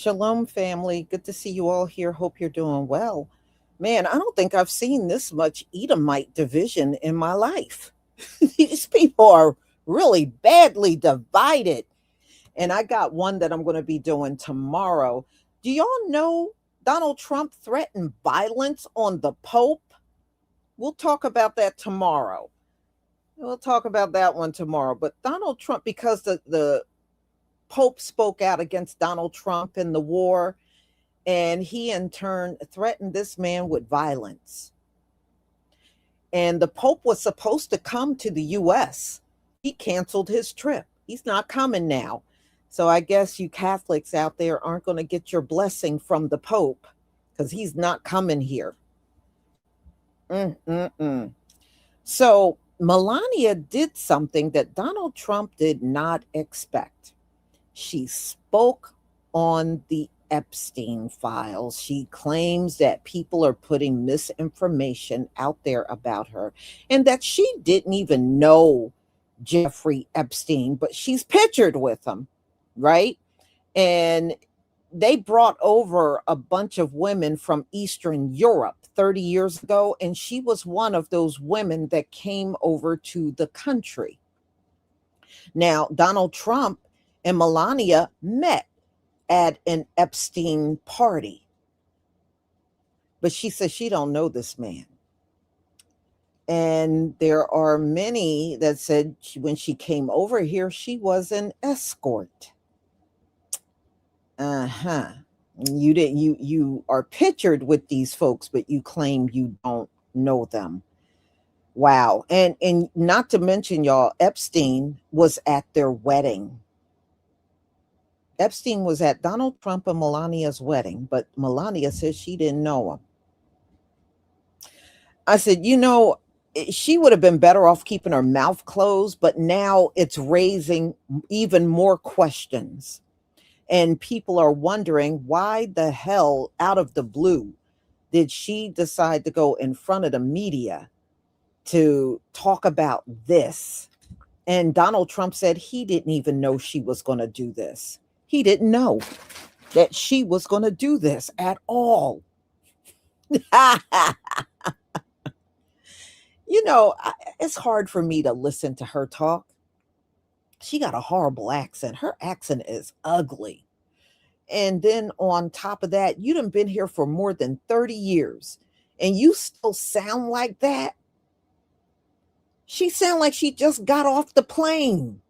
Shalom, family. Good to see you all here. Hope you're doing well. Man, I don't think I've seen this much Edomite division in my life. These people are really badly divided. And I got one that I'm going to be doing tomorrow. Do y'all know Donald Trump threatened violence on the Pope? We'll talk about that tomorrow. We'll talk about that one tomorrow. But Donald Trump, because the Pope spoke out against Donald Trump in the war, and he in turn threatened this man with violence. And the Pope was supposed to come to the US. He canceled his trip. He's not coming now. So I guess you Catholics out there aren't going to get your blessing from the Pope because he's not coming here. Mm-mm-mm. So Melania did something that Donald Trump did not expect. She spoke on the Epstein files. She claims that people are putting misinformation out there about her and that she didn't even know Jeffrey Epstein, but she's pictured with him, right? And they brought over a bunch of women from Eastern Europe 30 years ago, and she was one of those women that came over to the country. Now, Donald Trump and Melania met at an Epstein party. But she says she don't know this man. And there are many that said when she came over here, she was an escort. Uh-huh. You are pictured with these folks, but you claim you don't know them. Wow. And not to mention, y'all, Epstein was at their wedding. Epstein was at Donald Trump and Melania's wedding, but Melania says she didn't know him. I said, she would have been better off keeping her mouth closed, but now it's raising even more questions. And people are wondering why the hell, out of the blue, did she decide to go in front of the media to talk about this? And Donald Trump said he didn't even know she was going to do this. He didn't know that she was going to do this at all. It's hard for me to listen to her talk. She got a horrible accent. Her accent is ugly. And then on top of that, you done been here for more than 30 years and you still sound like that. She sound like she just got off the plane.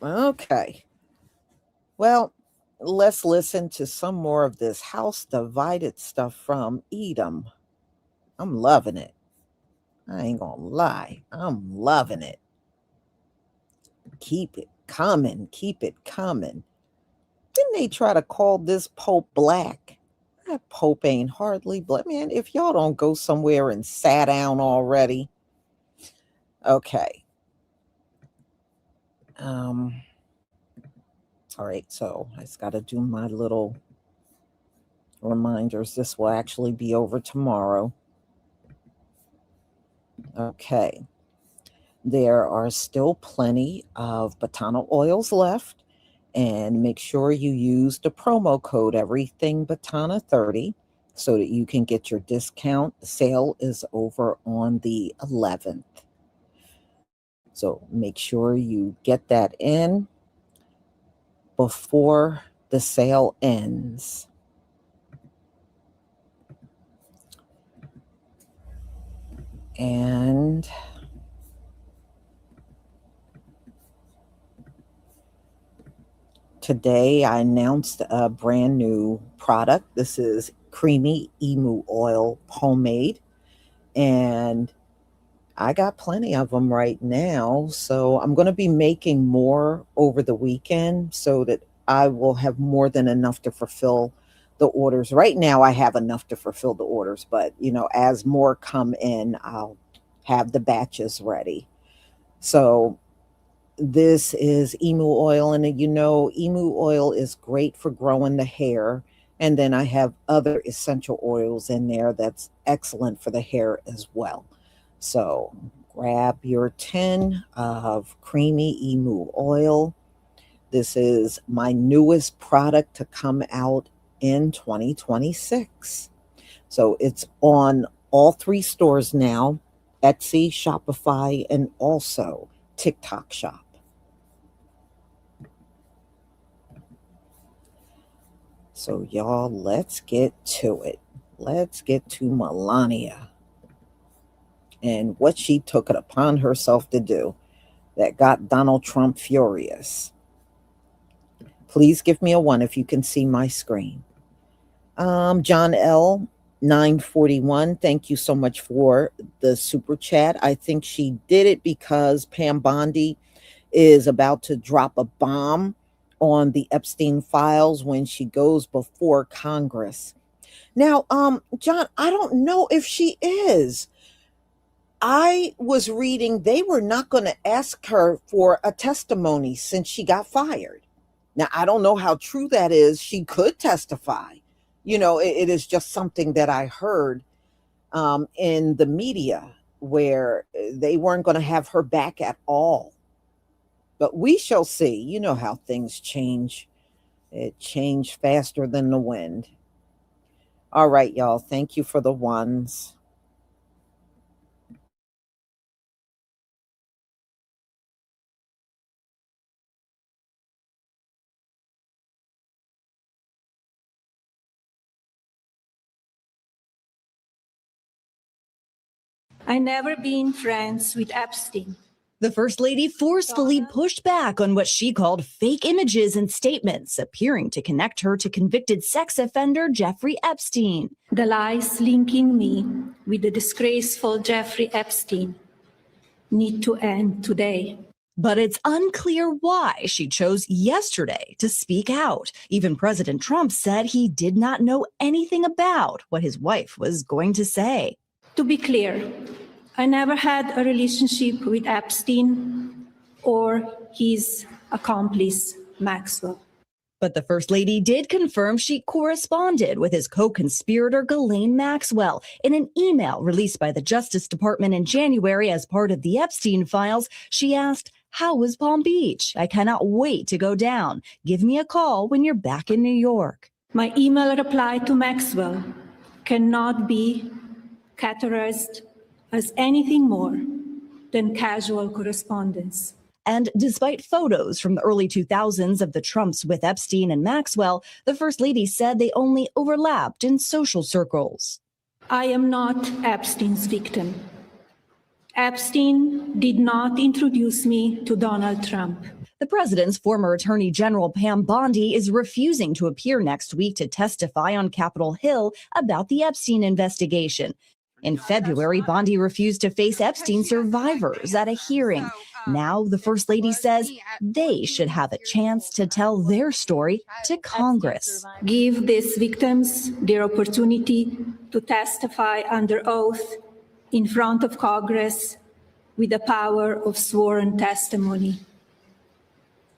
Okay. Well, let's listen to some more of this house divided stuff from Edom. I'm loving it. I ain't gonna lie. I'm loving it. Keep it coming. Keep it coming. Didn't they try to call this Pope black? That Pope ain't hardly black. Man, if y'all don't go somewhere and sat down already. Okay. All right, so I just got to do my little reminders. This will actually be over tomorrow. Okay. There are still plenty of botana oils left. And make sure you use the promo code Everything Botana 30 so that you can get your discount. The sale is over on the 11th. So make sure you get that in before the sale ends. And today I announced a brand new product. This is Creamy Emu Oil Pomade. And I got plenty of them right now. So I'm going to be making more over the weekend so that I will have more than enough to fulfill the orders. Right now, I have enough to fulfill the orders, but as more come in, I'll have the batches ready. So this is emu oil, and emu oil is great for growing the hair. And then I have other essential oils in there that's excellent for the hair as well. So grab your tin of creamy emu oil, This is my newest product to come out in 2026. So it's on all three stores now: Etsy, Shopify, and also TikTok Shop. So, y'all, let's get to it. Let's get to Melania and what she took it upon herself to do that got Donald Trump furious. Please give me a 1 if you can see my screen. John L. 941, thank you so much for the super chat. I think she did it because Pam Bondi is about to drop a bomb on the Epstein files when she goes before Congress. Now, John, I don't know if she is. I was reading they were not going to ask her for a testimony since she got fired. Now, I don't know how true that is. She could testify. It is just something that I heard in the media where they weren't going to have her back at all. But we shall see. You know how things change. It changed faster than the wind. All right, y'all. Thank you for the ones. I never been friends with Epstein. The First Lady forcefully pushed back on what she called fake images and statements, appearing to connect her to convicted sex offender Jeffrey Epstein. The lies linking me with the disgraceful Jeffrey Epstein need to end today. But it's unclear why she chose yesterday to speak out. Even President Trump said he did not know anything about what his wife was going to say. To be clear, I never had a relationship with Epstein or his accomplice, Maxwell. But the First Lady did confirm she corresponded with his co-conspirator, Ghislaine Maxwell. In an email released by the Justice Department in January as part of the Epstein files, she asked, "How was Palm Beach? I cannot wait to go down. Give me a call when you're back in New York." My email reply to Maxwell cannot be categorized as anything more than casual correspondence. And despite photos from the early 2000s of the Trumps with Epstein and Maxwell, the First Lady said they only overlapped in social circles. I am not Epstein's victim. Epstein did not introduce me to Donald Trump. The president's former Attorney General Pam Bondi is refusing to appear next week to testify on Capitol Hill about the Epstein investigation. In February, Bondi refused to face Epstein survivors at a hearing. Now, the First Lady says they should have a chance to tell their story to Congress. Give these victims their opportunity to testify under oath in front of Congress with the power of sworn testimony.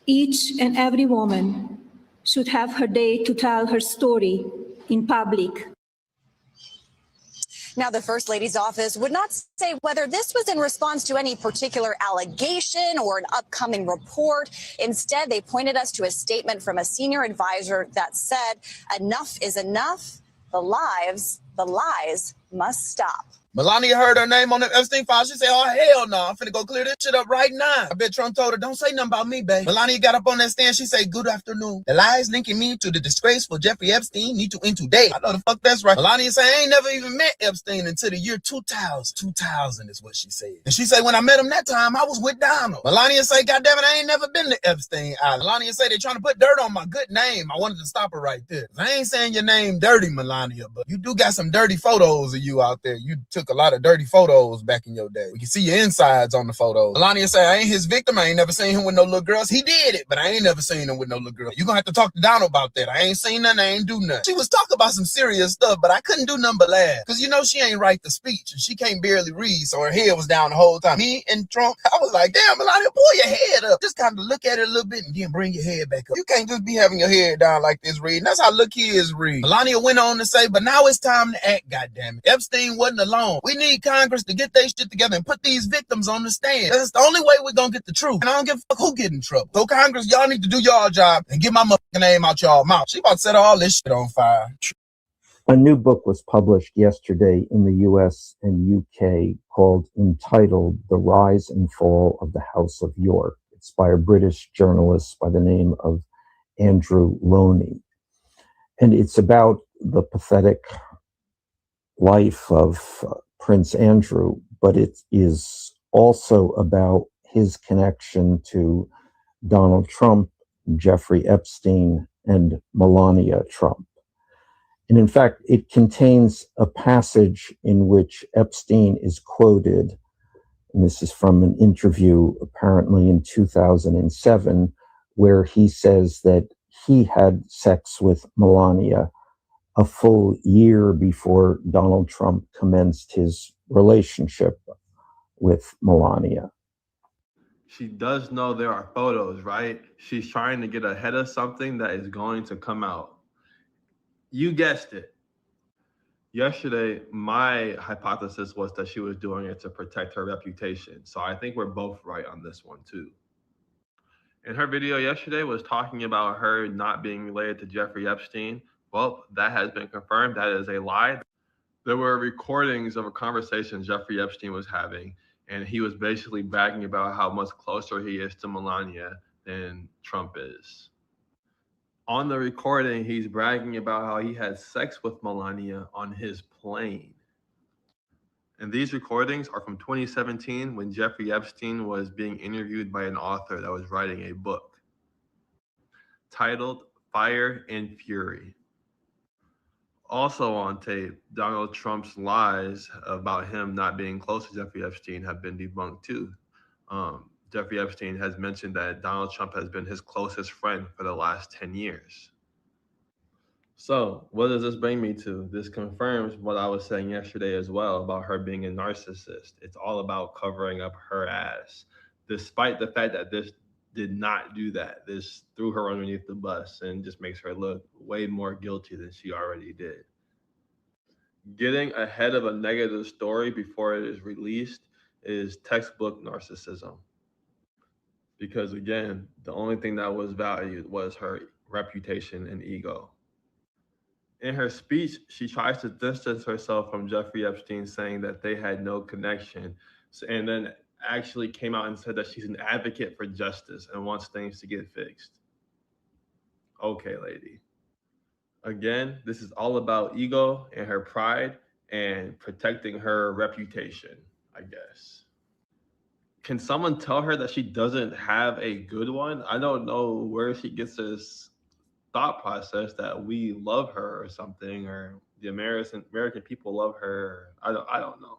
Each and every woman should have her day to tell her story in public. Now, the First Lady's office would not say whether this was in response to any particular allegation or an upcoming report. Instead, they pointed us to a statement from a senior advisor that said, "Enough is enough. The lies must stop." Melania heard her name on the Epstein file. She said, "Oh, hell no. I'm finna go clear this shit up right now." I bet Trump told her, "Don't say nothing about me, babe." Melania got up on that stand. She said, "Good afternoon. The lies linking me to the disgraceful Jeffrey Epstein need to end today." I know the fuck that's right. Melania said, "I ain't never even met Epstein until the year 2000. 2000 is what she said. And she said, when I met him that time, I was with Donald." Melania said, "God damn it, I ain't never been to Epstein Island." Melania said, "They trying to put dirt on my good name." I wanted to stop her right there. I ain't saying your name dirty, Melania, but you do got some dirty photos of you out there. You took a lot of dirty photos back in your day. We can see your insides on the photos. Melania said, "I ain't his victim. I ain't never seen him with no little girls. He did it, but I ain't never seen him with no little girls. You gonna have to talk to Donald about that. I ain't seen nothing. I ain't do nothing." She was talking about some serious stuff, but I couldn't do nothing but laugh. Because you know she ain't write the speech, and she can't barely read, so her head was down the whole time. Me and Trump, I was like, "Damn, Melania, pull your head up. Just kind of look at it a little bit and then bring your head back up. You can't just be having your head down like this reading. That's how little kids read." Melania went on to say, "But now it's time to act, goddammit. Epstein wasn't alone. on. We need Congress to get their shit together and put these victims on the stand. That's the only way we're gonna get the truth. And I don't give a fuck who get in trouble. So Congress, y'all need to do y'all job and get my motherfucking name out y'all mouth. She about to set all this shit on fire. A new book was published yesterday in the US and UK entitled The Rise and Fall of the House of York. It's by a British journalist by the name of Andrew Loney. And it's about the pathetic life of Prince Andrew, but it is also about his connection to Donald Trump, Jeffrey Epstein, and Melania Trump. And in fact, it contains a passage in which Epstein is quoted, and this is from an interview apparently in 2007, where he says that he had sex with Melania a full year before Donald Trump commenced his relationship with Melania. She does know there are photos, right? She's trying to get ahead of something that is going to come out. You guessed it. Yesterday, my hypothesis was that she was doing it to protect her reputation. So I think we're both right on this one too. And her video yesterday was talking about her not being related to Jeffrey Epstein. Well, that has been confirmed. That is a lie. There were recordings of a conversation Jeffrey Epstein was having, and he was basically bragging about how much closer he is to Melania than Trump is. On the recording, he's bragging about how he had sex with Melania on his plane. And these recordings are from 2017 when Jeffrey Epstein was being interviewed by an author that was writing a book titled Fire and Fury. Also on tape, Donald Trump's lies about him not being close to Jeffrey Epstein have been debunked too. Jeffrey Epstein has mentioned that Donald Trump has been his closest friend for the last 10 years. So what does this bring me to? This confirms what I was saying yesterday as well about her being a narcissist. It's all about covering up her ass, despite the fact that this did not do that. This threw her underneath the bus and just makes her look way more guilty than she already did. Getting ahead of a negative story before it is released is textbook narcissism. Because again, the only thing that was valued was her reputation and ego. In her speech, she tries to distance herself from Jeffrey Epstein, saying that they had no connection, and then actually came out and said that she's an advocate for justice and wants things to get fixed. Okay, lady. Again, this is all about ego and her pride and protecting her reputation, I guess. Can someone tell her that she doesn't have a good one? I don't know where she gets this thought process that we love her or something, or the American people love her. I don't know.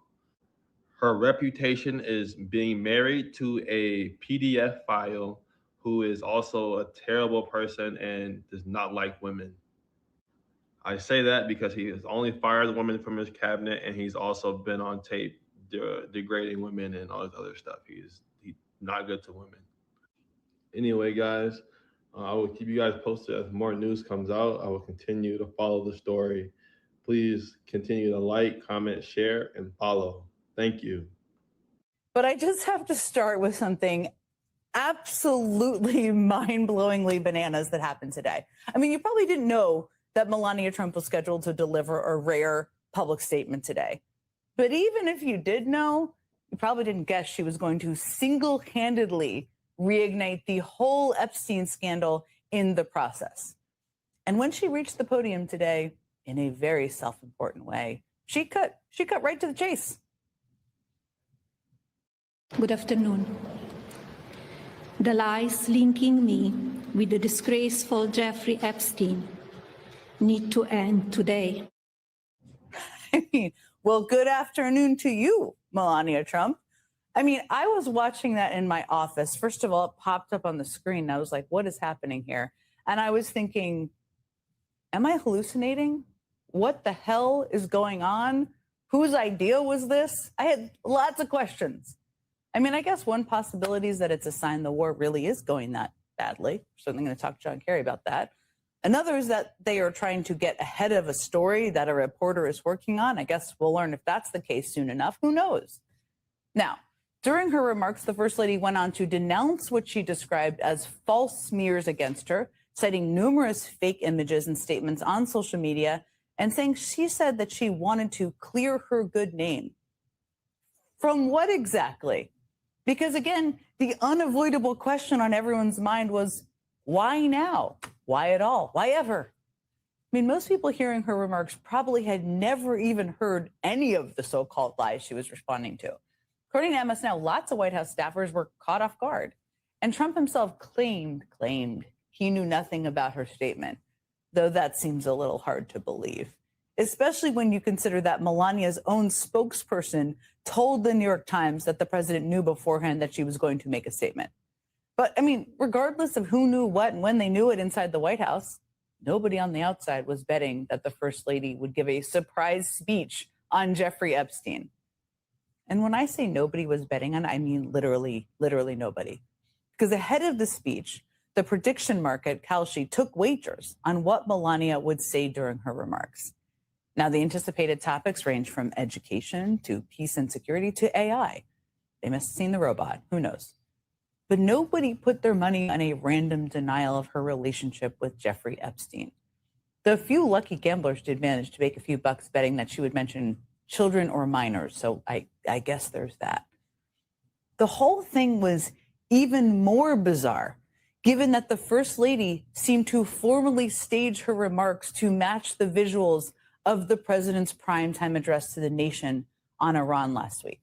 Her reputation is being married to a PDF file who is also a terrible person and does not like women. I say that because he has only fired women from his cabinet, and he's also been on tape degrading women and all this other stuff. He's not good to women. Anyway, guys, I will keep you guys posted as more news comes out. I will continue to follow the story. Please continue to like, comment, share, and follow. Thank you. But I just have to start with something absolutely mind-blowingly bananas that happened today. I mean, you probably didn't know that Melania Trump was scheduled to deliver a rare public statement today. But even if you did know, you probably didn't guess she was going to single-handedly reignite the whole Epstein scandal in the process. And when she reached the podium today, in a very self-important way, she cut right to the chase. Good afternoon. The lies linking me with the disgraceful Jeffrey Epstein need to end today. I mean, well, good afternoon to you, Melania Trump. I mean, I was watching that in my office. First of all, it popped up on the screen. I was like, what is happening here? And I was thinking, am I hallucinating? What the hell is going on? Whose idea was this? I had lots of questions. I mean, I guess one possibility is that it's a sign the war really is going that badly. Certainly going to talk to John Kerry about that. Another is that they are trying to get ahead of a story that a reporter is working on. I guess we'll learn if that's the case soon enough. Who knows? Now, during her remarks, the First Lady went on to denounce what she described as false smears against her, citing numerous fake images and statements on social media, and saying she said that she wanted to clear her good name. From what exactly? Because again, the unavoidable question on everyone's mind was, why now? Why at all? Why ever? I mean, most people hearing her remarks probably had never even heard any of the so-called lies she was responding to. According to MS Now, lots of White House staffers were caught off guard. And Trump himself claimed he knew nothing about her statement, though that seems a little hard to believe, especially when you consider that Melania's own spokesperson told the New York Times that the president knew beforehand that she was going to make a statement. But I mean, regardless of who knew what and when they knew it inside the White House, nobody on the outside was betting that the First Lady would give a surprise speech on Jeffrey Epstein. And when I say nobody was betting on, I mean literally nobody. Because ahead of the speech, the prediction market, Kalshi, took wagers on what Melania would say during her remarks. Now, the anticipated topics range from education to peace and security to AI. They must have seen the robot. Who knows? But nobody put their money on a random denial of her relationship with Jeffrey Epstein. The few lucky gamblers did manage to make a few bucks betting that she would mention children or minors. So I guess there's that. The whole thing was even more bizarre, given that the First Lady seemed to formally stage her remarks to match the visuals of the president's primetime address to the nation on Iran last week.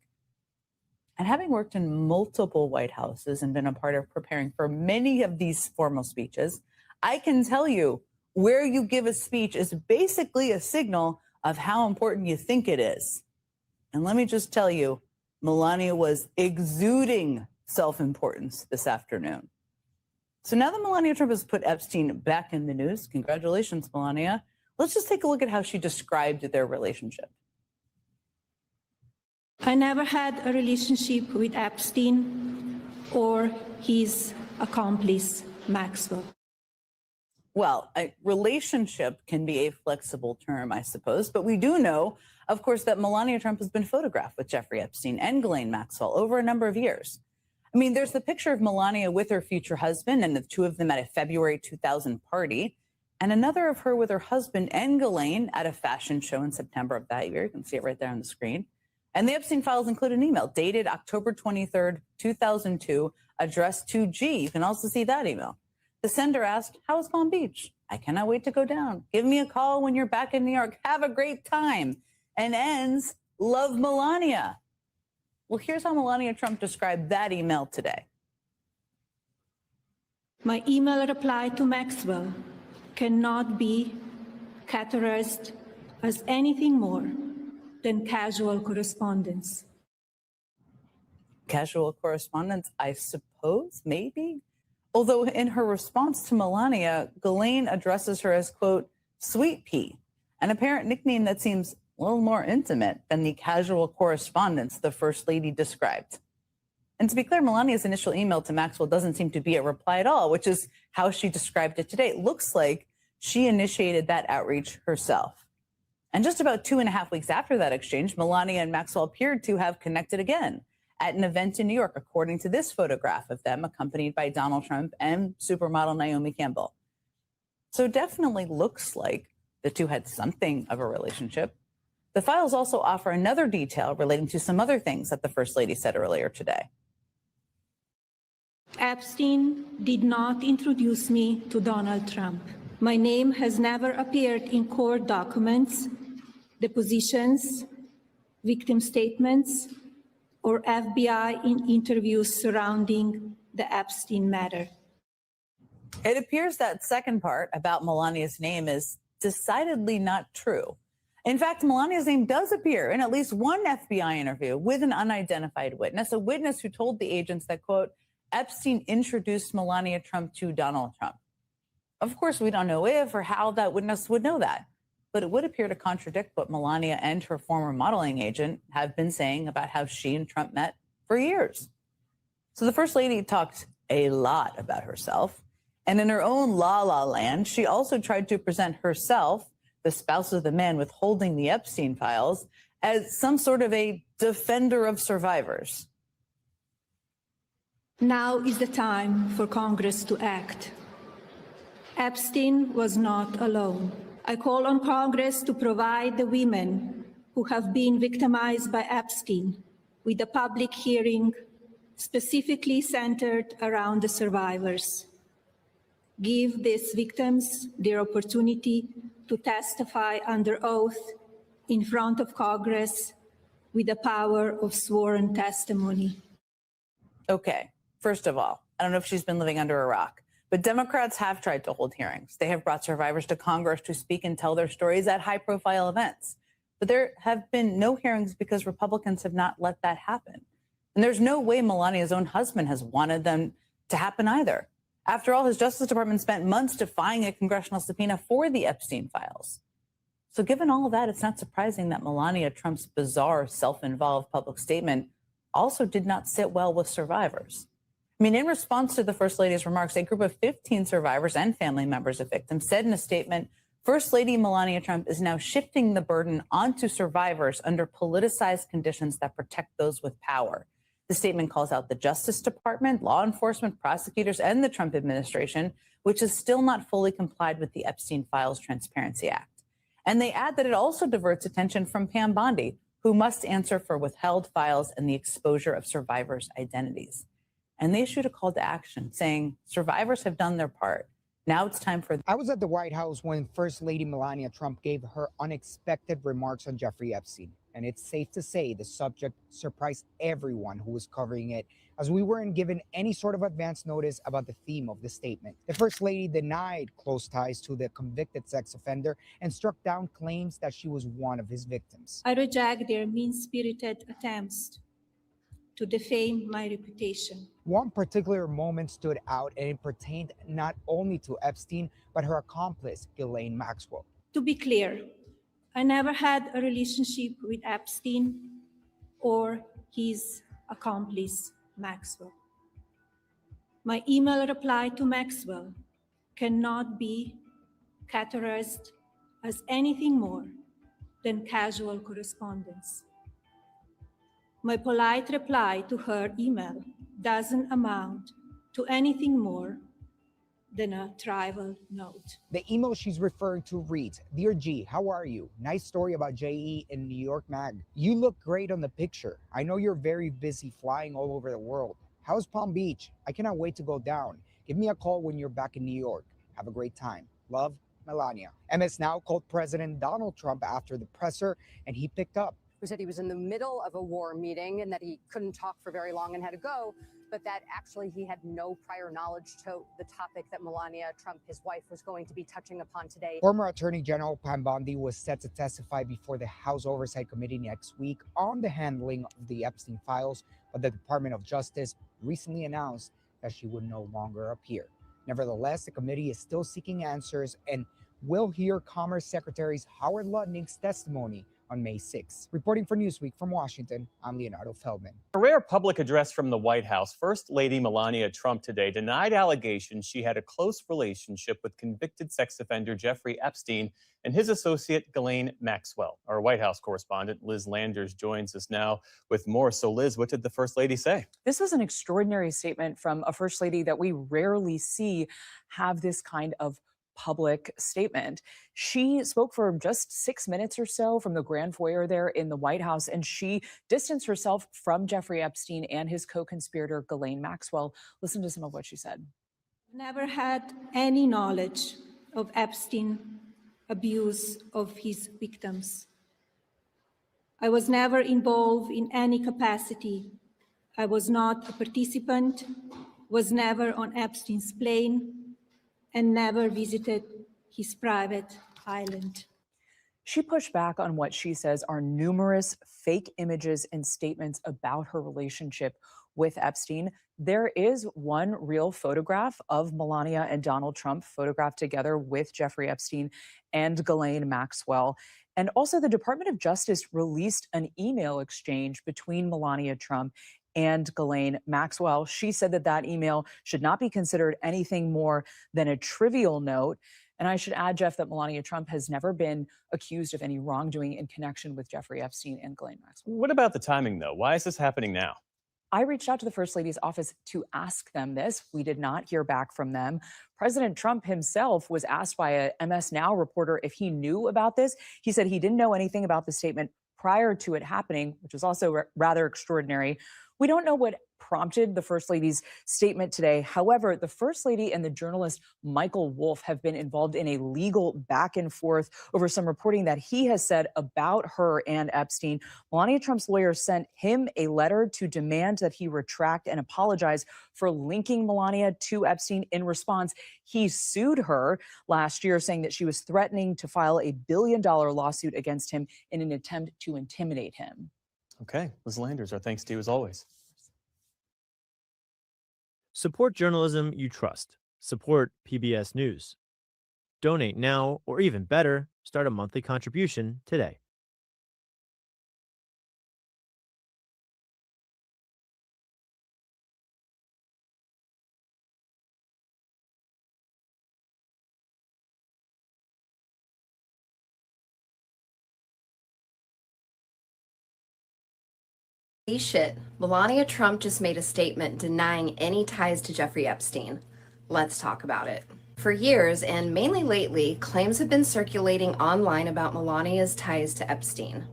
And having worked in multiple White Houses and been a part of preparing for many of these formal speeches, I can tell you where you give a speech is basically a signal of how important you think it is. And let me just tell you, Melania was exuding self-importance this afternoon. So now that Melania Trump has put Epstein back in the news, congratulations, Melania. Let's just take a look at how she described their relationship. I never had a relationship with Epstein or his accomplice, Maxwell. Well, a relationship can be a flexible term, I suppose, but we do know, of course, that Melania Trump has been photographed with Jeffrey Epstein and Ghislaine Maxwell over a number of years. I mean, there's the picture of Melania with her future husband and the two of them at a February 2000 party, and another of her with her husband and Ghislaine at a fashion show in September of that year. You can see it right there on the screen. And the Epstein files include an email dated October 23rd, 2002, addressed to G. You can also see that email. The sender asked, "How was Palm Beach? I cannot wait to go down. Give me a call when you're back in New York. Have a great time." And ends, "Love, Melania." Well, here's how Melania Trump described that email today. My email reply to Maxwell cannot be categorized as anything more than casual correspondence. Casual correspondence, I suppose, maybe? Although in her response to Melania, Ghislaine addresses her as, quote, "Sweet Pea," an apparent nickname that seems a little more intimate than the casual correspondence the First Lady described. And to be clear, Melania's initial email to Maxwell doesn't seem to be a reply at all, which is how she described it today. It looks like she initiated that outreach herself. And just about 2.5 weeks after that exchange, Melania and Maxwell appeared to have connected again at an event in New York, according to this photograph of them, accompanied by Donald Trump and supermodel Naomi Campbell. So it definitely looks like the two had something of a relationship. The files also offer another detail relating to some other things that the First Lady said earlier today. Epstein did not introduce me to Donald Trump. My name has never appeared in court documents, depositions, victim statements, or FBI in interviews surrounding the Epstein matter. It appears that second part about Melania's name is decidedly not true. In fact, Melania's name does appear in at least one FBI interview with an unidentified witness, a witness who told the agents that, quote, Epstein introduced Melania Trump to Donald Trump. Of course, we don't know if or how that witness would know that, but it would appear to contradict what Melania and her former modeling agent have been saying about how she and Trump met for years. So the First Lady talked a lot about herself, And in her own la la land, she also tried to present herself, the spouse of the man withholding the Epstein files, as some sort of a defender of survivors. Now is the time for Congress to act. Epstein was not alone. I call on Congress to provide the women who have been victimized by Epstein with a public hearing specifically centered around the survivors. Give these victims their opportunity to testify under oath in front of Congress with the power of sworn testimony. Okay, first of all, I don't know if she's been living under a rock, but Democrats have tried to hold hearings. They have brought survivors to Congress to speak and tell their stories at high-profile events. But there have been no hearings because Republicans have not let that happen. And there's no way Melania's own husband has wanted them to happen either. After all, his Justice Department spent months defying a congressional subpoena for the Epstein files. So given all of that, it's not surprising that Melania Trump's bizarre, self-involved public statement also did not sit well with survivors. I mean, in response to the First Lady's remarks, a group of 15 survivors and family members of victims said in a statement, First Lady Melania Trump is now shifting the burden onto survivors under politicized conditions that protect those with power. The statement calls out the Justice Department, law enforcement, prosecutors, and the Trump administration, which has still not fully complied with the Epstein Files Transparency Act. And they add that it also diverts attention from Pam Bondi, who must answer for withheld files and the exposure of survivors' identities. And they issued a call to action saying survivors have done their part. Now it's time for... I was at the White House when First Lady Melania Trump gave her unexpected remarks on Jeffrey Epstein. And it's safe to say the subject surprised everyone who was covering it, as we weren't given any sort of advance notice about the theme of the statement. The First Lady denied close ties to the convicted sex offender and struck down claims that she was one of his victims. I reject their mean-spirited attempts to defame my reputation. One particular moment stood out, and it pertained not only to Epstein, but her accomplice, Ghislaine Maxwell. To be clear, I never had a relationship with Epstein or his accomplice, Maxwell. My email reply to Maxwell cannot be categorized as anything more than casual correspondence. My polite reply to her email doesn't amount to anything more than a trivial note. The email she's referring to reads, Dear G, how are you? Nice story about JE in New York Mag. You look great on the picture. I know you're very busy flying all over the world. How's Palm Beach? I cannot wait to go down. Give me a call when you're back in New York. Have a great time. Love, Melania. MS Now called President Donald Trump after the presser, and he picked up. Who said he was in the middle of a war meeting and that he couldn't talk for very long and had to go, but that actually he had no prior knowledge to the topic that Melania Trump, his wife, was going to be touching upon today. Former Attorney General Pam Bondi was set to testify before the House Oversight Committee next week on the handling of the Epstein files, but the Department of Justice recently announced that she would no longer appear. Nevertheless, the committee is still seeking answers and will hear Commerce Secretary Howard Lutnick's testimony on May 6. Reporting for Newsweek from Washington, I'm Leonardo Feldman. A rare public address from the White House, First Lady Melania Trump today denied allegations she had a close relationship with convicted sex offender Jeffrey Epstein and his associate Ghislaine Maxwell. Our White House correspondent Liz Landers joins us now with more. So Liz, what did the First Lady say? This was an extraordinary statement from a First Lady that we rarely see have this kind of public statement. She spoke for just 6 minutes or so from the grand foyer there in the White House, and she distanced herself from Jeffrey Epstein and his co-conspirator Ghislaine Maxwell. Listen to some of what she said. Never had any knowledge of Epstein abuse of his victims. I was never involved in any capacity. I was not a participant, was never on Epstein's plane, and never visited his private island. She pushed back on what she says are numerous fake images and statements about her relationship with Epstein. There is one real photograph of Melania and Donald Trump photographed together with Jeffrey Epstein and Ghislaine Maxwell. And also the Department of Justice released an email exchange between Melania Trump and Ghislaine Maxwell. She said that that email should not be considered anything more than a trivial note. And I should add, Jeff, that Melania Trump has never been accused of any wrongdoing in connection with Jeffrey Epstein and Ghislaine Maxwell. What about the timing, though? Why is this happening now? I reached out to the First Lady's office to ask them this. We did not hear back from them. President Trump himself was asked by a MS Now reporter if he knew about this. He said he didn't know anything about the statement prior to it happening, which was also rather extraordinary. We don't know what prompted the First Lady's statement today. However, the First Lady and the journalist Michael Wolff have been involved in a legal back and forth over some reporting that he has said about her and Epstein. Melania Trump's lawyer sent him a letter to demand that he retract and apologize for linking Melania to Epstein. In response, he sued her last year, saying that she was threatening to file $1 billion lawsuit against him in an attempt to intimidate him. Okay, Liz Landers, our thanks to you as always. Support journalism you trust. Support PBS News. Donate now, or even better, start a monthly contribution today. Shit, Melania Trump just made a statement denying any ties to Jeffrey Epstein. Let's talk about it. For years, and mainly lately, claims have been circulating online about Melania's ties to Epstein.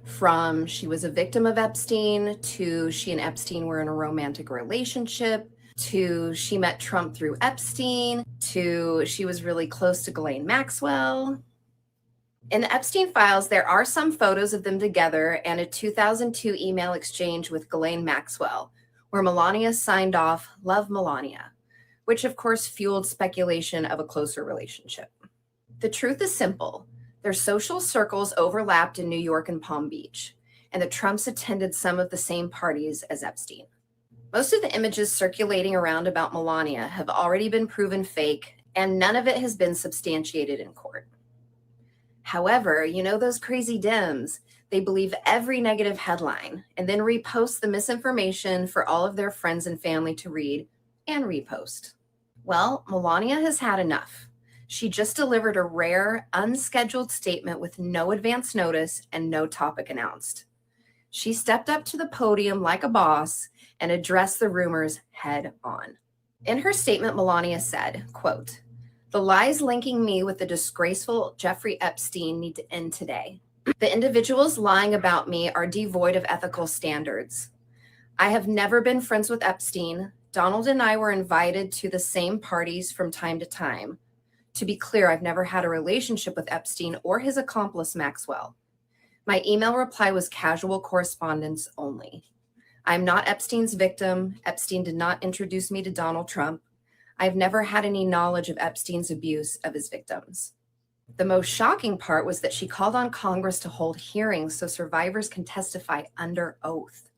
From she was a victim of Epstein, to she and Epstein were in a romantic relationship, to she met Trump through Epstein, to she was really close to Ghislaine Maxwell. In the Epstein files, there are some photos of them together and a 2002 email exchange with Ghislaine Maxwell, where Melania signed off, "Love Melania," which of course fueled speculation of a closer relationship. The truth is simple. Their social circles overlapped in New York and Palm Beach, and the Trumps attended some of the same parties as Epstein. Most of the images circulating around about Melania have already been proven fake, and none of it has been substantiated in court. However, you know those crazy Dems, they believe every negative headline and then repost the misinformation for all of their friends and family to read and repost. Well, Melania has had enough. She just delivered a rare, unscheduled statement with no advance notice and no topic announced. She stepped up to the podium like a boss and addressed the rumors head on. In her statement, Melania said, quote, "The lies linking me with the disgraceful Jeffrey Epstein need to end today. The individuals lying about me are devoid of ethical standards. I have never been friends with Epstein. Donald and I were invited to the same parties from time to time. To be clear, I've never had a relationship with Epstein or his accomplice, Maxwell. My email reply was casual correspondence only. I'm not Epstein's victim. Epstein did not introduce me to Donald Trump. I've never had any knowledge of Epstein's abuse of his victims." The most shocking part was that she called on Congress to hold hearings so survivors can testify under oath.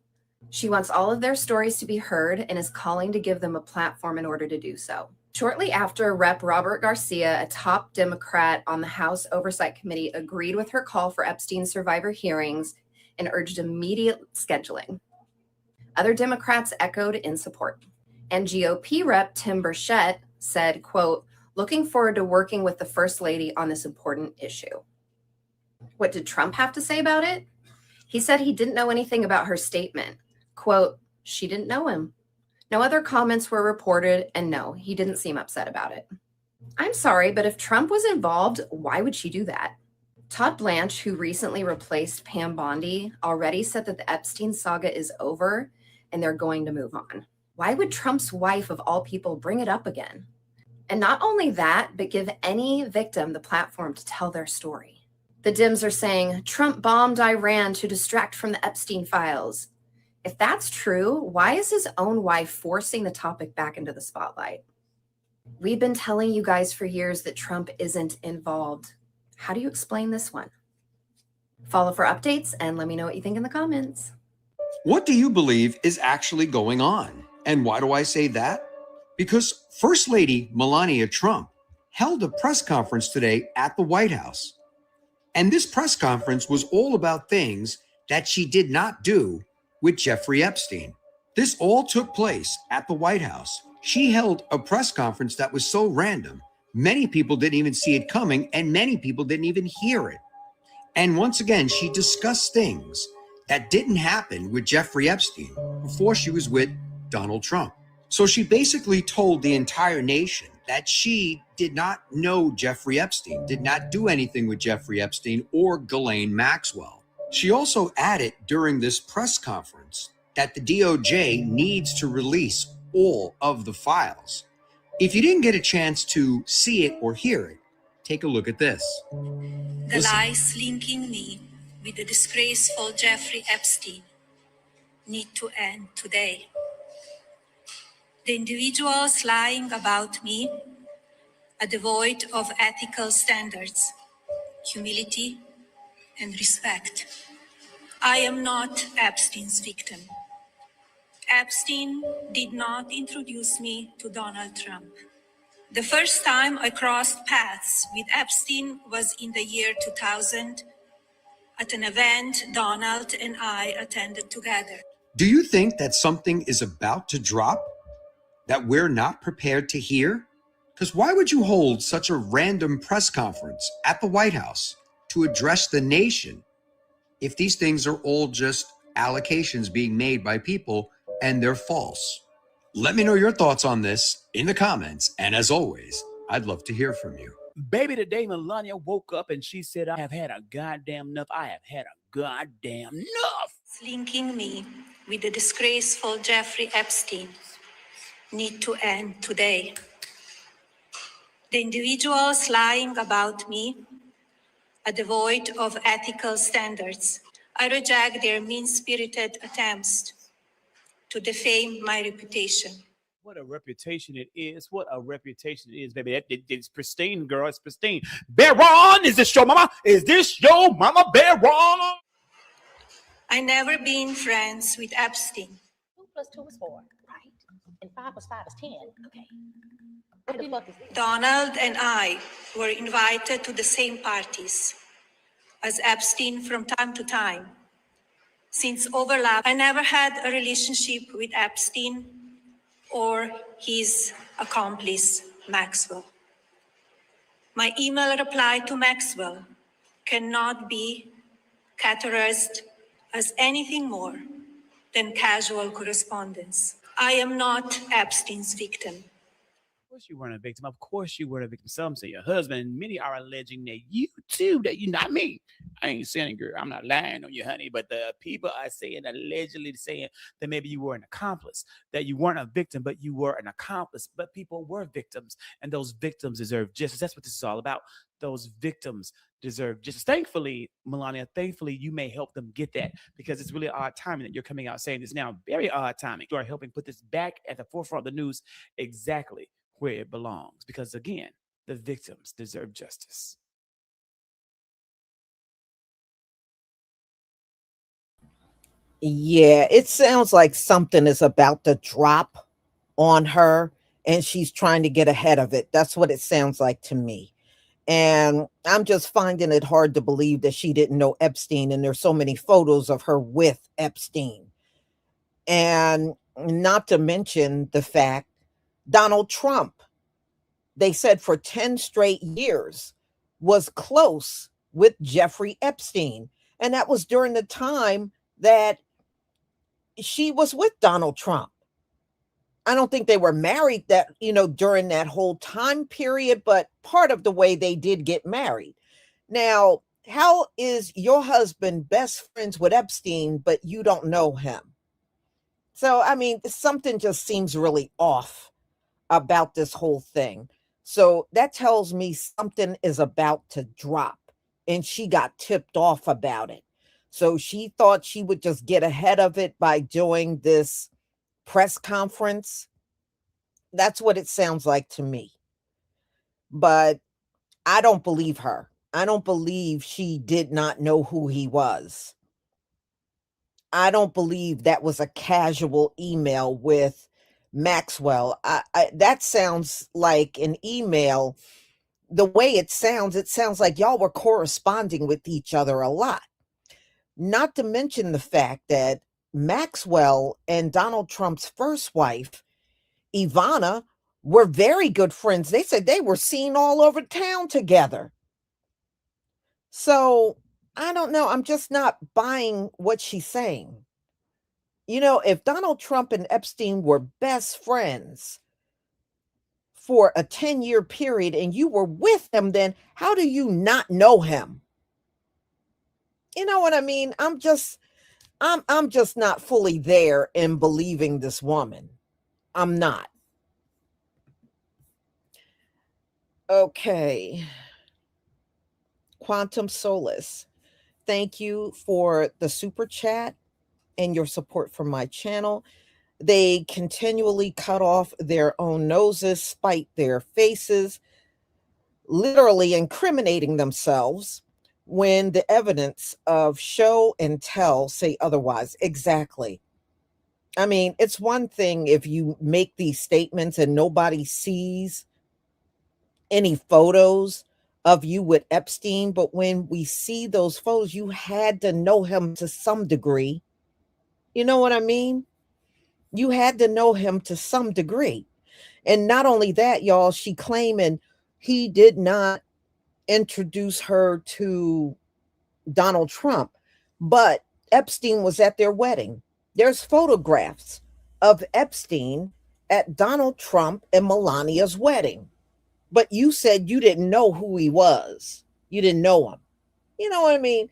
She wants all of their stories to be heard and is calling to give them a platform in order to do so. Shortly after, Rep. Robert Garcia, a top Democrat on the House Oversight Committee, agreed with her call for Epstein survivor hearings and urged immediate scheduling. Other Democrats echoed in support. And GOP Rep. Tim Burchett said, quote, "Looking forward to working with the First Lady on this important issue." What did Trump have to say about it? He said he didn't know anything about her statement. Quote, "She didn't know him." No other comments were reported, and no, he didn't seem upset about it. I'm sorry, but if Trump was involved, why would she do that? Todd Blanche, who recently replaced Pam Bondi, already said that the Epstein saga is over and they're going to move on. Why would Trump's wife, of all people, bring it up again? And not only that, but give any victim the platform to tell their story. The Dems are saying Trump bombed Iran to distract from the Epstein files. If that's true, why is his own wife forcing the topic back into the spotlight? We've been telling you guys for years that Trump isn't involved. How do you explain this one? Follow for updates and let me know what you think in the comments. What do you believe is actually going on? And why do I say that? Because First Lady Melania Trump held a press conference today at the White House. And this press conference was all about things that she did not do with Jeffrey Epstein. This all took place at the White House. She held a press conference that was so random, many people didn't even see it coming, and many people didn't even hear it. And once again, she discussed things that didn't happen with Jeffrey Epstein before she was with Donald Trump. So she basically told the entire nation that she did not know Jeffrey Epstein, did not do anything with Jeffrey Epstein or Ghislaine Maxwell. She also added during this press conference that the DOJ needs to release all of the files. If you didn't get a chance to see it or hear it, take a look at this. The lies linking me with the disgraceful Jeffrey Epstein need to end today. The individuals lying about me are devoid of ethical standards, humility, and respect. I am not Epstein's victim. Epstein did not introduce me to Donald Trump. The first time I crossed paths with Epstein was in the year 2000 at an event Donald and I attended together. Do you think that something is about to drop that we're not prepared to hear? Because why would you hold such a random press conference at the White House to address the nation if these things are all just allocations being made by people and they're false? Let me know your thoughts on this in the comments. And as always, I'd love to hear from you. Baby, today Melania woke up and she said, I have had a goddamn enough. I have had a goddamn enough. Linking me with the disgraceful Jeffrey Epstein need to end today. The individuals lying about me are devoid of ethical standards. I reject their mean-spirited attempts to defame my reputation. What a reputation it is. What a reputation it is, baby. It's pristine, girl. It's pristine. Baron, is this your mama? Is this your mama, Baron? I never been friends with Epstein. 2 + 2 is 4, right? And 5 + 5 is 10. Okay. What the fuck is this? Donald and I were invited to the same parties as Epstein from time to time. Since overlap, I never had a relationship with Epstein or his accomplice, Maxwell. My email reply to Maxwell cannot be categorized as anything more than casual correspondence. I am not Epstein's victim. Of course you weren't a victim. Of course you weren't a victim. Some say your husband. Many are alleging that you too, that you're not me. I ain't saying, girl, I'm not lying on you, honey. But the people are saying, allegedly saying that maybe you were an accomplice, that you weren't a victim, but you were an accomplice. But people were victims, and those victims deserve justice. That's what this is all about. Those victims deserve justice. Thankfully, Melania, thankfully, you may help them get that, because it's really odd timing that you're coming out saying this now. Very odd timing. You are helping put this back at the forefront of the news exactly where it belongs, because again, the victims deserve justice. Yeah, it sounds like something is about to drop on her and she's trying to get ahead of it. That's what it sounds like to me. And I'm just finding it hard to believe that she didn't know Epstein, and there's so many photos of her with Epstein. And not to mention the fact Donald Trump, they said for 10 straight years, was close with Jeffrey Epstein. And that was during the time that she was with Donald Trump. I don't think they were married during that whole time period, but part of the way they did get married. Now, how is your husband best friends with Epstein, but you don't know him? So, I mean, something just seems really off about this whole thing. So that tells me something is about to drop, and she got tipped off about it. So she thought she would just get ahead of it by doing this press conference. That's what it sounds like to me. But I don't believe her. I don't believe she did not know who he was. I don't believe that was a casual email with Maxwell. That sounds like an email. The way it sounds like y'all were corresponding with each other a lot. Not to mention the fact that Maxwell and Donald Trump's first wife, Ivana, were very good friends. They said they were seen all over town together. So I don't know. I'm just not buying what she's saying. If Donald Trump and Epstein were best friends for a 10-year period and you were with him, then how do you not know him? You know what I mean? I'm just not fully there in believing this woman. I'm not. Okay. Quantum Solace. Thank you for the super chat and your support for my channel. They continually cut off their own noses, spite their faces, literally incriminating themselves when the evidence of show and tell say otherwise. Exactly. I mean, it's one thing if you make these statements and nobody sees any photos of you with Epstein, but when we see those photos, you had to know him to some degree. You know what I mean? You had to know him to some degree. And not only that, y'all, she claiming he did not introduce her to Donald Trump, but Epstein was at their wedding. There's photographs of Epstein at Donald Trump and Melania's wedding. But you said you didn't know who he was. You didn't know him. You know what I mean?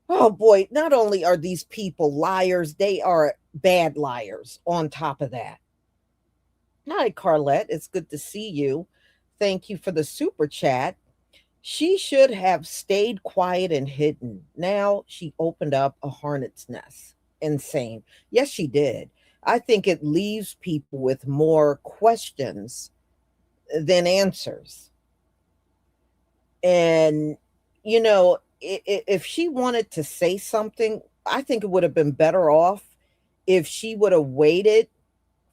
Oh boy, not only are these people liars, they are bad liars on top of that. Hi, Carlette. It's good to see you. Thank you for the super chat. She should have stayed quiet and hidden. Now she opened up a hornet's nest. Insane. Yes, she did. I think it leaves people with more questions than answers. And, if she wanted to say something, I think it would have been better off if she would have waited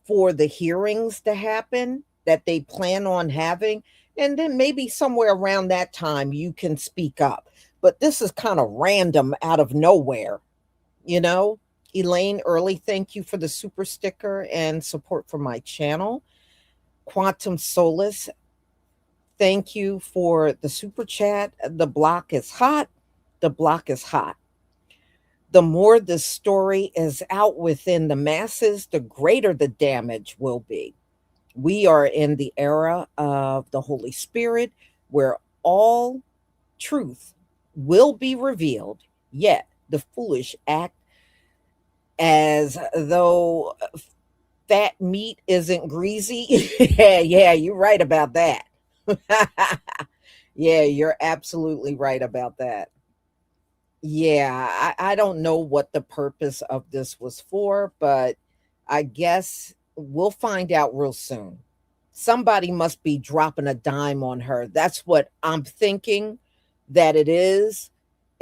for the hearings to happen that they plan on having. And then maybe somewhere around that time you can speak up. But this is kind of random out of nowhere, Elaine Early, thank you for the super sticker and support for my channel. Quantum Solace, thank you for the super chat. The block is hot. The block is hot. The more the story is out within the masses, the greater the damage will be. We are in the era of the Holy Spirit where all truth will be revealed, yet the foolish act as though fat meat isn't greasy. yeah, you're right about that. Yeah, you're absolutely right about that. Yeah, I don't know what the purpose of this was for, but I guess we'll find out real soon. Somebody must be dropping a dime on her. That's what I'm thinking that it is.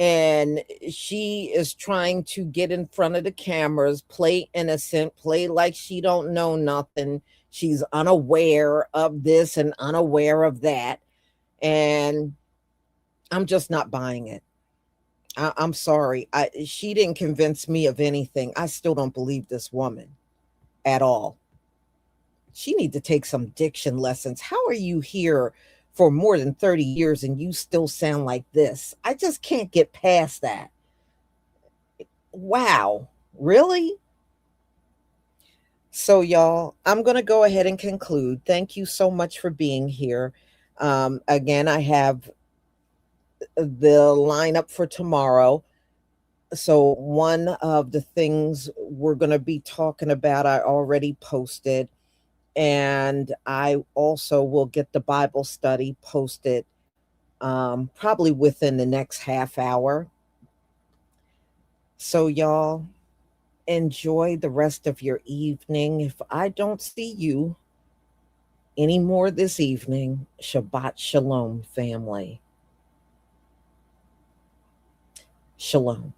And she is trying to get in front of the cameras, play innocent, play like she don't know nothing. She's unaware of this and unaware of that. And I'm just not buying it. I'm sorry. She didn't convince me of anything. I still don't believe this woman at all. She need to take some diction lessons. How are you here for more than 30 years and you still sound like this? I just can't get past that. Wow. Really? So, y'all, I'm going to go ahead and conclude. Thank you so much for being here. Again, I have the lineup for tomorrow. So one of the things we're going to be talking about, I already posted, and I also will get the Bible study posted probably within the next half hour. So y'all enjoy the rest of your evening. If I don't see you anymore this evening, Shabbat Shalom, family. Shalom.